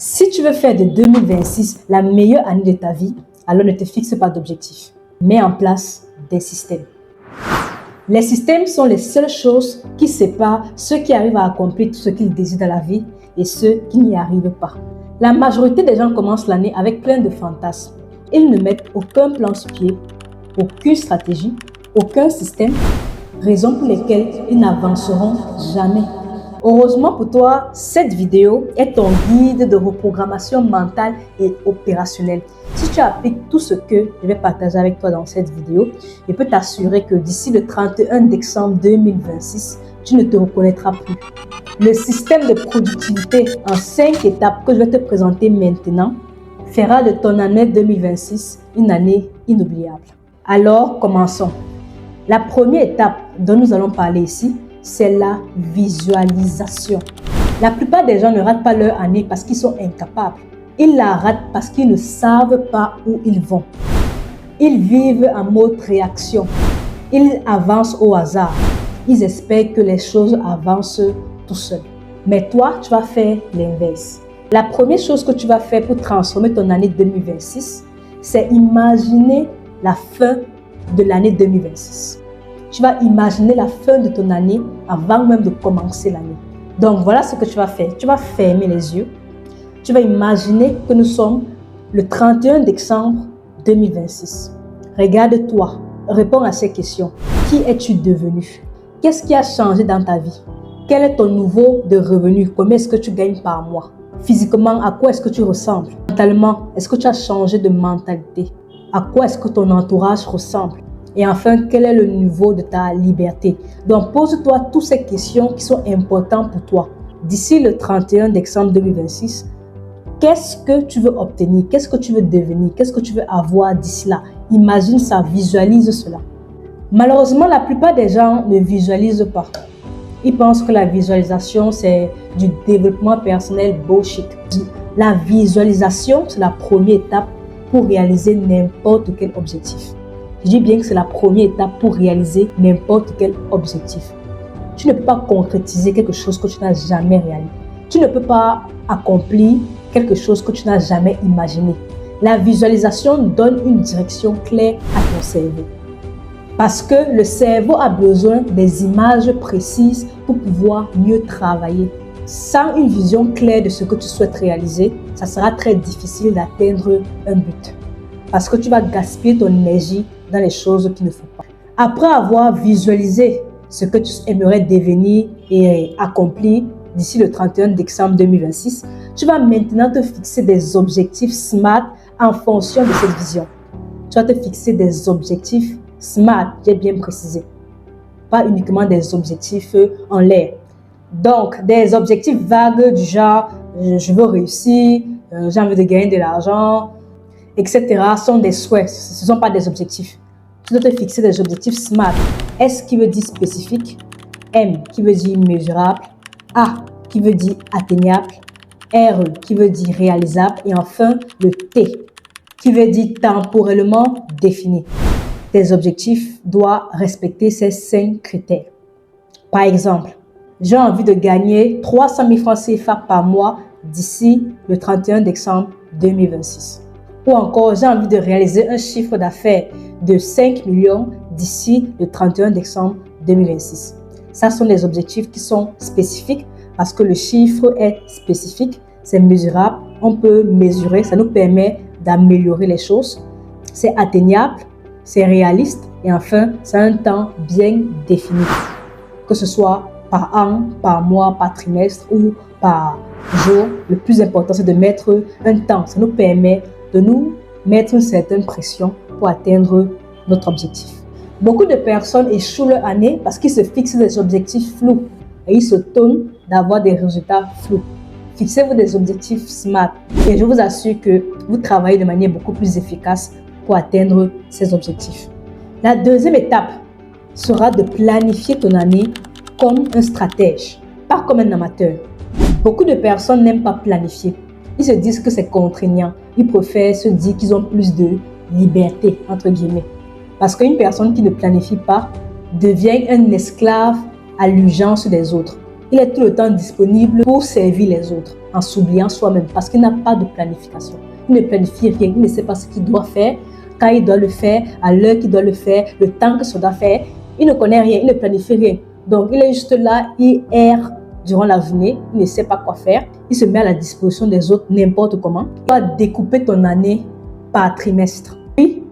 Si tu veux faire de 2026 la meilleure année de ta vie, alors ne te fixe pas d'objectifs. Mets en place des systèmes. Les systèmes sont les seules choses qui séparent ceux qui arrivent à accomplir tout ce qu'ils désirent dans la vie et ceux qui n'y arrivent pas. La majorité des gens commencent l'année avec plein de fantasmes. Ils ne mettent aucun plan sur pied, aucune stratégie, aucun système, raison pour lesquelles ils n'avanceront jamais. Heureusement pour toi, cette vidéo est ton guide de reprogrammation mentale et opérationnelle. Si tu appliques tout ce que je vais partager avec toi dans cette vidéo, je peux t'assurer que d'ici le 31 décembre 2026, tu ne te reconnaîtras plus. Le système de productivité en 5 étapes que je vais te présenter maintenant fera de ton année 2026 une année inoubliable. Alors, commençons. La première étape dont nous allons parler ici, c'est la visualisation. La plupart des gens ne ratent pas leur année parce qu'ils sont incapables. Ils la ratent parce qu'ils ne savent pas où ils vont. Ils vivent en mode réaction. Ils avancent au hasard. Ils espèrent que les choses avancent tout seuls. Mais toi, tu vas faire l'inverse. La première chose que tu vas faire pour transformer ton année 2026, c'est imaginer la fin de l'année 2026. Tu vas imaginer la fin de ton année avant même de commencer l'année. Donc voilà ce que tu vas faire. Tu vas fermer les yeux. Tu vas imaginer que nous sommes le 31 décembre 2026. Regarde-toi. Réponds à ces questions. Qui es-tu devenu? Qu'est-ce qui a changé dans ta vie? Quel est ton niveau de revenu? Combien est-ce que tu gagnes par mois? Physiquement, à quoi est-ce que tu ressembles? Mentalement, est-ce que tu as changé de mentalité? À quoi est-ce que ton entourage ressemble? Et enfin, quel est le niveau de ta liberté? Donc, pose-toi toutes ces questions qui sont importantes pour toi. D'ici le 31 décembre 2026, qu'est-ce que tu veux obtenir? Qu'est-ce que tu veux devenir? Qu'est-ce que tu veux avoir d'ici là? Imagine ça, visualise cela. Malheureusement, la plupart des gens ne visualisent pas. Ils pensent que la visualisation, c'est du développement personnel bullshit. La visualisation, c'est la première étape pour réaliser n'importe quel objectif. Je dis bien que c'est la première étape pour réaliser n'importe quel objectif. Tu ne peux pas concrétiser quelque chose que tu n'as jamais réalisé. Tu ne peux pas accomplir quelque chose que tu n'as jamais imaginé. La visualisation donne une direction claire à ton cerveau. Parce que le cerveau a besoin des images précises pour pouvoir mieux travailler. Sans une vision claire de ce que tu souhaites réaliser, ça sera très difficile d'atteindre un but. Parce que tu vas gaspiller ton énergie dans les choses qui ne font pas. Après avoir visualisé ce que tu aimerais devenir et accomplir d'ici le 31 décembre 2026, tu vas maintenant te fixer des objectifs SMART en fonction de cette vision. Tu vas te fixer des objectifs SMART, j'ai bien précisé. Pas uniquement des objectifs en l'air. Donc, des objectifs vagues du genre je veux réussir, j'ai envie de gagner de l'argent, etc. sont des souhaits, ce ne sont pas des objectifs. Tu dois te fixer des objectifs SMART. S qui veut dire spécifique, M qui veut dire mesurable, A qui veut dire atteignable, R qui veut dire réalisable et enfin le T qui veut dire temporellement défini. Tes objectifs doivent respecter ces 5 critères. Par exemple, j'ai envie de gagner 300 000 francs CFA par mois d'ici le 31 décembre 2026. Ou encore, j'ai envie de réaliser un chiffre d'affaires de 5 millions d'ici le 31 décembre 2026. Ça sont des objectifs qui sont spécifiques parce que le chiffre est spécifique, c'est mesurable, on peut mesurer, ça nous permet d'améliorer les choses. C'est atteignable, c'est réaliste et enfin, c'est un temps bien défini. Que ce soit par an, par mois, par trimestre ou par jour, le plus important c'est de mettre un temps. Ça nous permet de nous mettre une certaine pression pour atteindre notre objectif. Beaucoup de personnes échouent leur année parce qu'ils se fixent des objectifs flous et ils se tonnent d'avoir des résultats flous. Fixez-vous des objectifs SMART et je vous assure que vous travaillez de manière beaucoup plus efficace pour atteindre ces objectifs. La deuxième étape sera de planifier ton année comme un stratège, pas comme un amateur. Beaucoup de personnes n'aiment pas planifier. Ils se disent que c'est contraignant. Ils préfèrent se dire qu'ils ont plus de liberté, entre guillemets. Parce qu'une personne qui ne planifie pas devient un esclave à l'urgence des autres. Il est tout le temps disponible pour servir les autres. en s'oubliant soi-même parce qu'il n'a pas de planification. Il ne planifie rien, il ne sait pas ce qu'il doit faire, quand il doit le faire, à l'heure qu'il doit le faire, le temps que ça doit faire. Il ne connaît rien, il ne planifie rien. Donc, il est juste là, il erre durant la journée, il ne sait pas quoi faire. Il se met à la disposition des autres n'importe comment. Tu dois découper ton année par trimestre, puis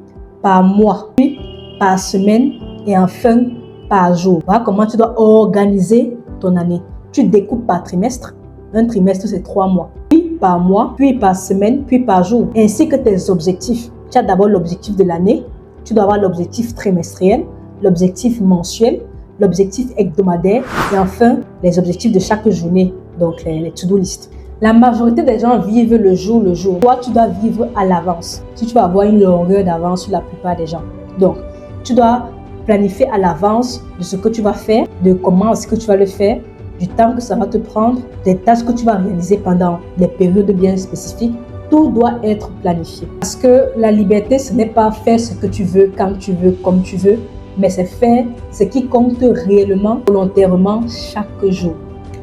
par mois, puis par semaine et enfin par jour. Voilà comment tu dois organiser ton année. Tu découpes par trimestre. Un trimestre, c'est 3 mois. Puis par mois, puis par semaine, puis par jour. Ainsi que tes objectifs. Tu as d'abord l'objectif de l'année. Tu dois avoir l'objectif trimestriel, l'objectif mensuel, l'objectif hebdomadaire et enfin les objectifs de chaque journée, donc les to-do list. La majorité des gens vivent le jour le jour. Toi, tu dois vivre à l'avance. Si tu vas avoir une longueur d'avance sur la plupart des gens. Donc, tu dois planifier à l'avance de ce que tu vas faire, de comment est-ce que tu vas le faire, du temps que ça va te prendre, des tâches que tu vas réaliser pendant des périodes bien spécifiques. Tout doit être planifié. Parce que la liberté, ce n'est pas faire ce que tu veux, quand tu veux, comme tu veux, mais c'est faire ce qui compte réellement, volontairement, chaque jour.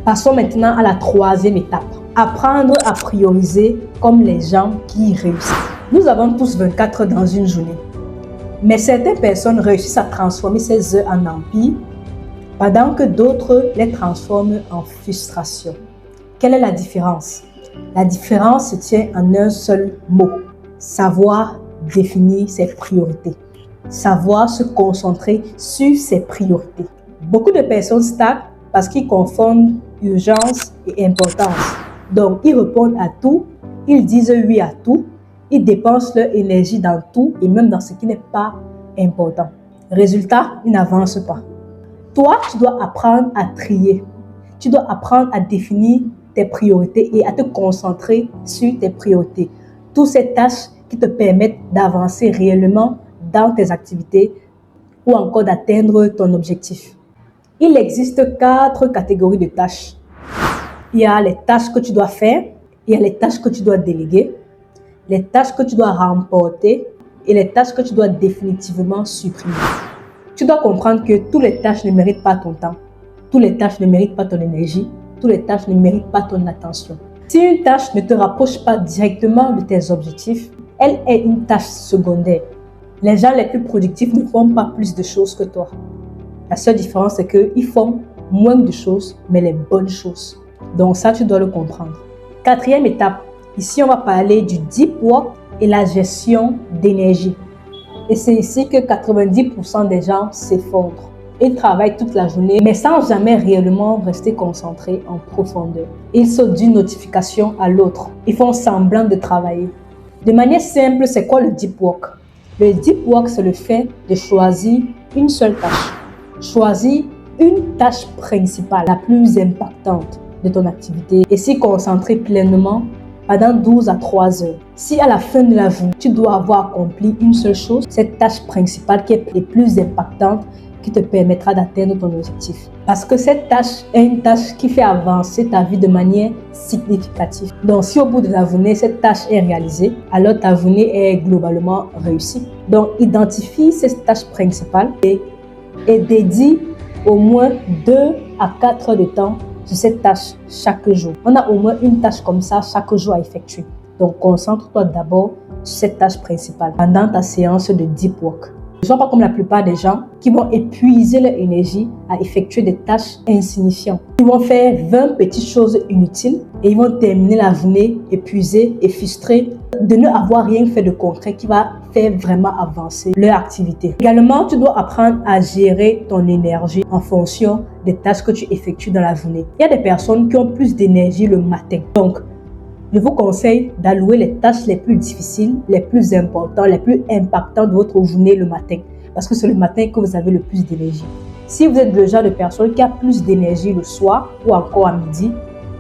Passons maintenant à la 3e étape. Apprendre à prioriser comme les gens qui réussissent. Nous avons tous 24 heures dans une journée. Mais certaines personnes réussissent à transformer ces heures en empire, pendant que d'autres les transforment en frustration. Quelle est la différence? La différence se tient en un seul mot. Savoir définir ses priorités. Savoir se concentrer sur ses priorités. Beaucoup de personnes stagnent parce qu'ils confondent urgence et importance. Donc, ils répondent à tout, ils disent oui à tout, ils dépensent leur énergie dans tout et même dans ce qui n'est pas important. Résultat, ils n'avancent pas. Toi, tu dois apprendre à trier. Tu dois apprendre à définir tes priorités et à te concentrer sur tes priorités. Toutes ces tâches qui te permettent d'avancer réellement dans tes activités ou encore d'atteindre ton objectif. Il existe 4 catégories de tâches. Il y a les tâches que tu dois faire, il y a les tâches que tu dois déléguer, les tâches que tu dois remporter et les tâches que tu dois définitivement supprimer. Tu dois comprendre que toutes les tâches ne méritent pas ton temps, toutes les tâches ne méritent pas ton énergie, toutes les tâches ne méritent pas ton attention. Si une tâche ne te rapproche pas directement de tes objectifs, elle est une tâche secondaire. Les gens les plus productifs ne font pas plus de choses que toi. La seule différence, c'est qu'ils font moins de choses, mais les bonnes choses. Donc ça, tu dois le comprendre. 4e étape. Ici, on va parler du deep work et la gestion d'énergie. Et c'est ici que 90% des gens s'effondrent. Ils travaillent toute la journée, mais sans jamais réellement rester concentrés en profondeur. Ils sautent d'une notification à l'autre. Ils font semblant de travailler. De manière simple, c'est quoi le deep work? Le deep work, c'est le fait de choisir une seule tâche. Choisir une tâche principale, la plus impactante de ton activité et s'y concentrer pleinement pendant 12 à 3 heures. Si à la fin de la journée, tu dois avoir accompli une seule chose, cette tâche principale qui est la plus impactante, qui te permettra d'atteindre ton objectif. Parce que cette tâche est une tâche qui fait avancer ta vie de manière significative. Donc, si au bout de la journée, cette tâche est réalisée, alors ta journée est globalement réussie. Donc, identifie cette tâche principale et dédie au moins 2 à 4 heures de temps sur cette tâche chaque jour. On a au moins une tâche comme ça chaque jour à effectuer. Donc, concentre-toi d'abord sur cette tâche principale pendant ta séance de deep work. Ne sois pas comme la plupart des gens qui vont épuiser leur énergie à effectuer des tâches insignifiantes. Ils vont faire 20 petites choses inutiles et ils vont terminer la journée épuisés et frustrés de ne avoir rien fait de concret qui va faire vraiment avancer leur activité. Également, tu dois apprendre à gérer ton énergie en fonction des tâches que tu effectues dans la journée. Il y a des personnes qui ont plus d'énergie le matin. Donc, je vous conseille d'allouer les tâches les plus difficiles, les plus importantes, les plus impactantes de votre journée le matin. Parce que c'est le matin que vous avez le plus d'énergie. Si vous êtes le genre de personne qui a plus d'énergie le soir ou encore à midi,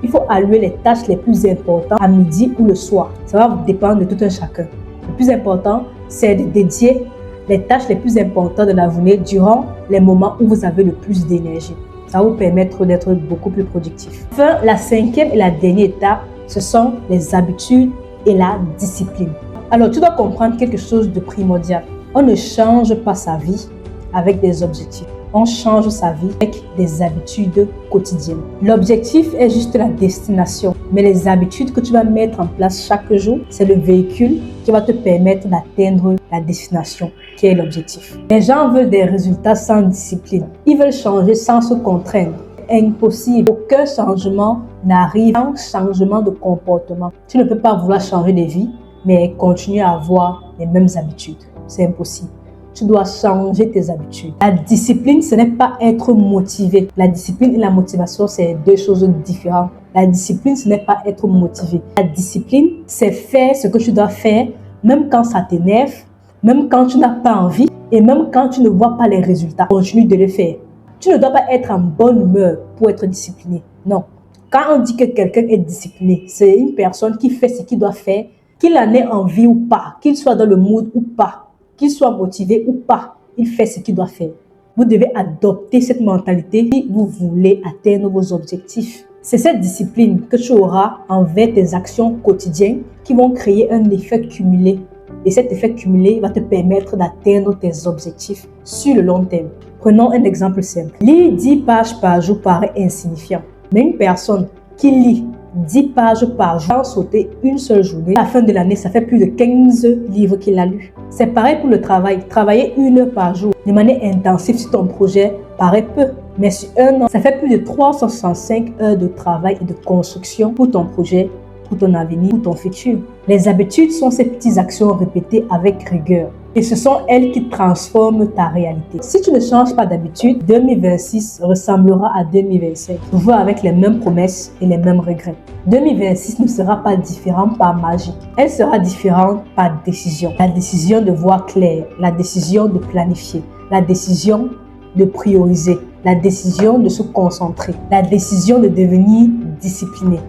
il faut allouer les tâches les plus importantes à midi ou le soir. Ça va dépendre de tout un chacun. Le plus important, c'est de dédier les tâches les plus importantes de la journée durant les moments où vous avez le plus d'énergie. Ça va vous permettre d'être beaucoup plus productif. Enfin, la 5e et la dernière étape, ce sont les habitudes et la discipline. Alors, tu dois comprendre quelque chose de primordial. On ne change pas sa vie avec des objectifs. On change sa vie avec des habitudes quotidiennes. L'objectif est juste la destination, Mais les habitudes que tu vas mettre en place chaque jour, c'est le véhicule qui va te permettre d'atteindre la destination, qui est l'objectif. Les gens veulent des résultats sans discipline. Ils veulent changer sans se contraindre. Impossible. Aucun changement n'arrive sans changement de comportement. Tu ne peux pas vouloir changer de vie, mais continuer à avoir les mêmes habitudes. C'est impossible. Tu dois changer tes habitudes. La discipline, ce n'est pas être motivé. La discipline et la motivation, c'est deux choses différentes. La discipline, ce n'est pas être motivé. La discipline, c'est faire ce que tu dois faire, même quand ça t'énerve, même quand tu n'as pas envie et même quand tu ne vois pas les résultats. Continue de le faire. Tu ne dois pas être en bonne humeur pour être discipliné. Non. Quand on dit que quelqu'un est discipliné, c'est une personne qui fait ce qu'il doit faire, qu'il en ait envie ou pas, qu'il soit dans le mood ou pas, qu'il soit motivé ou pas, il fait ce qu'il doit faire. Vous devez adopter cette mentalité si vous voulez atteindre vos objectifs. C'est cette discipline que tu auras envers tes actions quotidiennes qui vont créer un effet cumulé. Et cet effet cumulé va te permettre d'atteindre tes objectifs sur le long terme. Prenons un exemple simple. Lire 10 pages par jour paraît insignifiant. Mais une personne qui lit 10 pages par jour sans sauter une seule journée, à la fin de l'année, ça fait plus de 15 livres qu'il a lus. C'est pareil pour le travail. Travailler 1 heure par jour de manière intensive sur ton projet paraît peu. Mais sur un an, ça fait plus de 365 heures de travail et de construction pour ton projet, pour ton avenir, pour ton futur. Les habitudes sont ces petites actions répétées avec rigueur. Et ce sont elles qui transforment ta réalité. Si tu ne changes pas d'habitude, 2026 ressemblera à 2025. Toujours avec les mêmes promesses et les mêmes regrets. 2026 ne sera pas différent par magie. Elle sera différente par décision. La décision de voir clair, la décision de planifier, la décision de prioriser, la décision de se concentrer, la décision de devenir discipliné.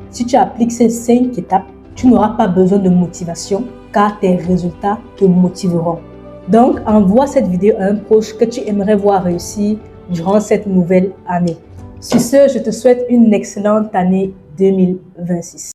Si tu appliques ces 5 étapes, tu n'auras pas besoin de motivation car tes résultats te motiveront. Donc, envoie cette vidéo à un proche que tu aimerais voir réussir durant cette nouvelle année. Sur ce, je te souhaite une excellente année 2026.